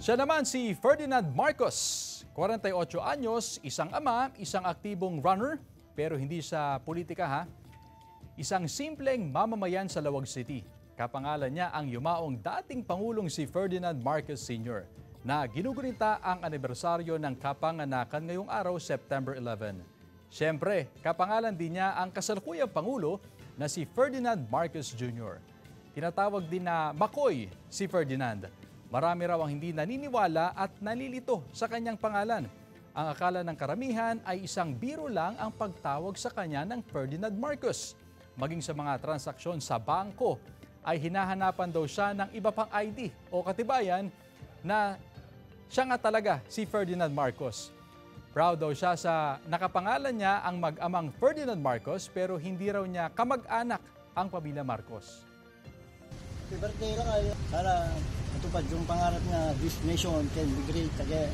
Siya naman si Ferdinand Marcos, 48 anyos, isang ama, isang aktibong runner, pero hindi sa politika ha. Isang simpleng mamamayan sa Lawag City. Kapangalan niya ang yumaong dating Pangulong si Ferdinand Marcos Sr. na ginugunita ang anibersaryo ng kapanganakan ngayong araw, September 11. Siyempre, kapangalan din niya ang kasalukuyang Pangulo na si Ferdinand Marcos Jr. Tinatawag din na Makoy si Ferdinand. Marami raw ang hindi naniniwala at nalilito sa kanyang pangalan. Ang akala ng karamihan ay isang biro lang ang pagtawag sa kanya ng Ferdinand Marcos. Maging sa mga transaksyon sa bangko ay hinahanapan daw siya ng iba pang ID o katibayan na siya nga talaga si Ferdinand Marcos. Proud daw siya sa nakapangalan niya ang mag-amang Ferdinand Marcos pero hindi raw niya kamag-anak ang pamilya Marcos. Happy birthday lang kayo. Sana matupad yung pangarap na this nation can be great again.